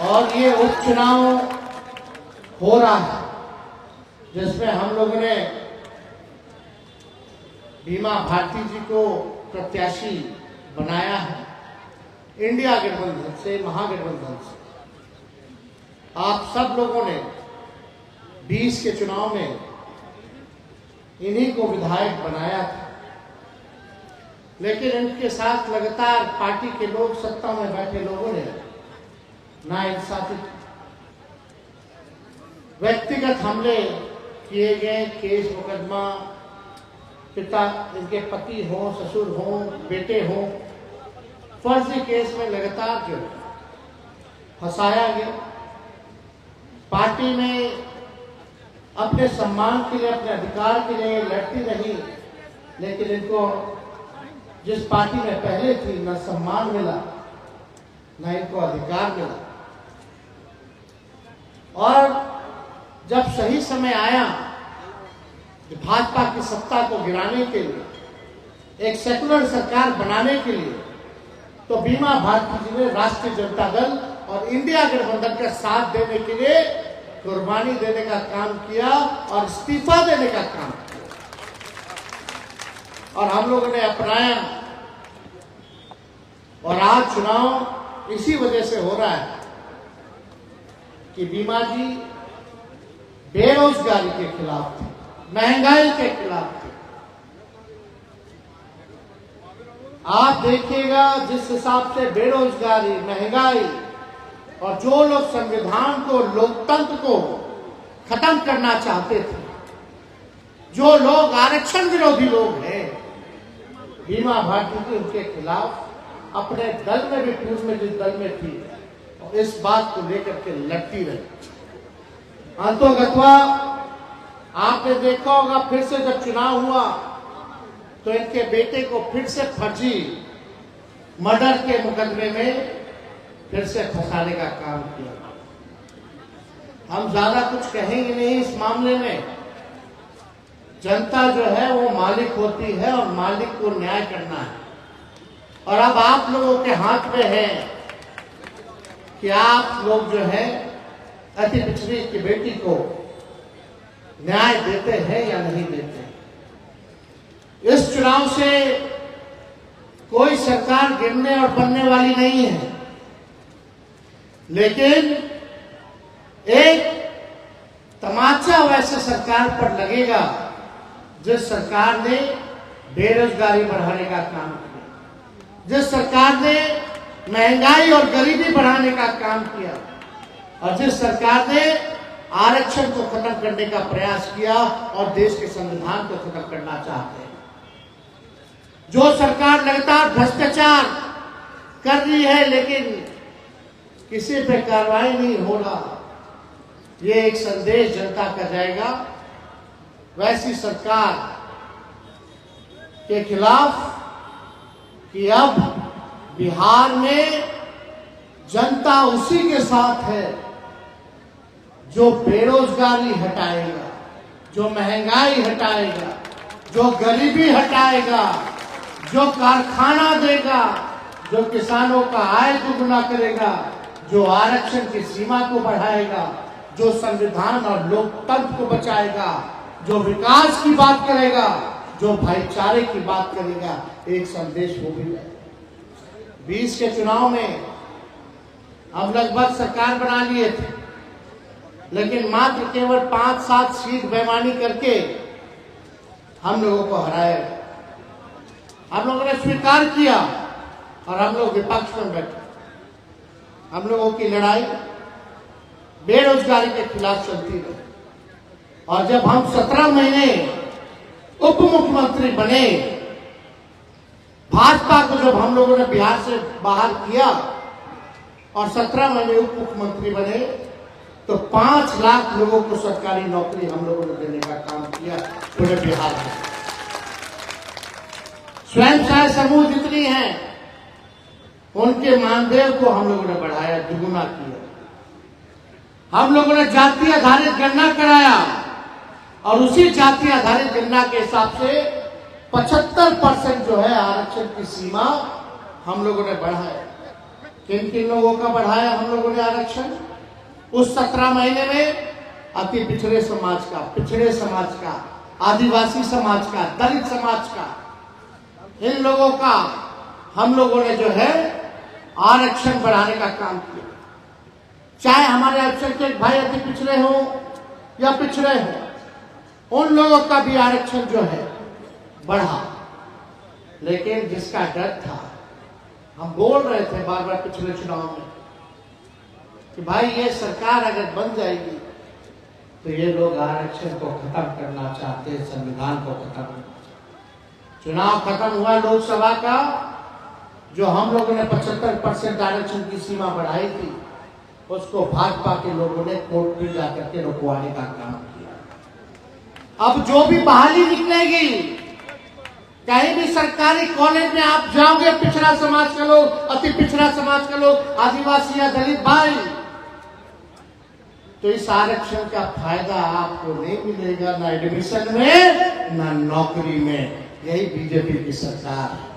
और ये उपचुनाव हो रहा है जिसमें हम लोगों ने बीमा भारती जी को प्रत्याशी बनाया है इंडिया गठबंधन से, महागठबंधन से। आप सब लोगों ने 20 के चुनाव में इन्हीं को विधायक बनाया था, लेकिन इनके साथ लगातार पार्टी के लोग, सत्ता में बैठे लोगों ने नाइंसाफी, व्यक्तिगत हमले किए गए, केस मुकदमा, पिता, इनके पति हो, ससुर हो, बेटे हो, फर्जी केस में लगातार जो फंसाया गया। पार्टी में अपने सम्मान के लिए, अपने अधिकार के लिए लड़ती रही, लेकिन इनको जिस पार्टी में पहले थी न सम्मान मिला न इनको अधिकार मिला। और जब सही समय आया भाजपा की सत्ता को गिराने के लिए, एक सेकुलर सरकार बनाने के लिए, तो बीमा भारती जी ने राष्ट्रीय जनता दल और इंडिया गठबंधन का साथ देने के लिए कुर्बानी देने का काम किया और इस्तीफा देने का काम किया, और हम लोगों ने अपनाया। और आज चुनाव इसी वजह से हो रहा है कि बीमा जी बेरोजगारी के खिलाफ थे, महंगाई के खिलाफ थे। आप देखिएगा जिस हिसाब से बेरोजगारी, महंगाई और जो लोग संविधान को, लोकतंत्र को खत्म करना चाहते थे, जो लोग आरक्षण विरोधी लोग हैं, बीमा भारती जी उनके खिलाफ अपने दल में भी, पूर्व में जिस दल में थी, और इस बात को लेकर के लड़ती रही। अंतोगत्वा आपने देखा होगा, फिर से जब चुनाव हुआ तो इनके बेटे को फिर से फर्जी मर्डर के मुकदमे में फिर से फंसाने का काम किया। हम ज्यादा कुछ कहेंगे नहीं इस मामले में। जनता जो है वो मालिक होती है और मालिक को न्याय करना है, और अब आप लोगों के हाथ में है कि आप लोग जो है अति पिछड़ी की बेटी को न्याय देते हैं या नहीं देते। इस चुनाव से कोई सरकार गिरने और बनने वाली नहीं है, लेकिन एक तमाचा वैसे सरकार पर लगेगा जिस सरकार ने बेरोजगारी बढ़ाने का काम किया, जिस सरकार ने महंगाई और गरीबी बढ़ाने का काम किया, और जिस सरकार ने आरक्षण को खत्म करने का प्रयास किया और देश के संविधान को खत्म करना चाहते हैं। जो सरकार लगातार भ्रष्टाचार कर रही है लेकिन किसी पे कार्रवाई नहीं हो रहा, ये एक संदेश जनता का जाएगा। वैसी सरकार के खिलाफ कि अब बिहार में जनता उसी के साथ है जो बेरोजगारी हटाएगा, जो महंगाई हटाएगा, जो गरीबी हटाएगा, जो कारखाना देगा, जो किसानों का आय दुगुना करेगा, जो आरक्षण की सीमा को बढ़ाएगा, जो संविधान और लोकतंत्र को बचाएगा, जो विकास की बात करेगा, जो भाईचारे की बात करेगा। एक संदेश वो भी है। 20 के चुनाव में हम लगभग सरकार बना लिए थे, लेकिन मात्र केवल 5-7 सीट बेईमानी करके हम लोगों को हराया। हम लोगों ने स्वीकार किया और हम लोग विपक्ष में बैठे। हम लोगों की लड़ाई बेरोजगारी के खिलाफ चलती रही, और जब हम 17 महीने उप मुख्यमंत्री बने, भाजपा को जब हम लोगों ने बिहार से बाहर किया और 17 महीने उप मुख्यमंत्री बने, तो 5 लाख लोगों को सरकारी नौकरी हम लोगों ने देने का काम किया पूरे बिहार में। स्वयं सहायता समूह जितनी हैं उनके मानदेय को हम लोगों ने बढ़ाया, दुगुना किया। हम लोगों ने जाति आधारित गणना कराया और उसी जाति आधारित गणना के हिसाब से 75% जो है आरक्षण की सीमा हम लोगों ने बढ़ाया। किन किन लोगों का बढ़ाया हम लोगों ने आरक्षण? उस 17 महीने में अति पिछड़े समाज का, पिछड़े समाज का, आदिवासी समाज का, दलित समाज का, इन लोगों का हम लोगों ने जो है आरक्षण बढ़ाने का काम किया। चाहे हमारे अल्पसंख्यक भाई अति पिछड़े हो या पिछड़े हो, उन लोगों का भी आरक्षण जो है बढ़ा। लेकिन जिसका डर था, हम बोल रहे थे बार बार पिछले चुनाव में कि भाई ये सरकार अगर बन जाएगी तो ये लोग आरक्षण को खत्म करना चाहते हैं, संविधान को खत्म करना चाहते। चुनाव खत्म हुआ लोकसभा का, जो हम लोगों ने 75% आरक्षण की सीमा बढ़ाई थी, उसको भाजपा के लोगों ने कोर्ट में जाकर के रुकवाने का काम किया। अब जो भी बहाली निकलेगी, कहीं भी सरकारी कॉलेज में आप जाओगे, पिछड़ा समाज के लोग, अति पिछड़ा समाज के लोग, आदिवासी या दलित भाई, तो इस आरक्षण का फायदा आपको नहीं मिलेगा, ना एडमिशन में ना नौकरी में। यही बीजेपी की सरकार है।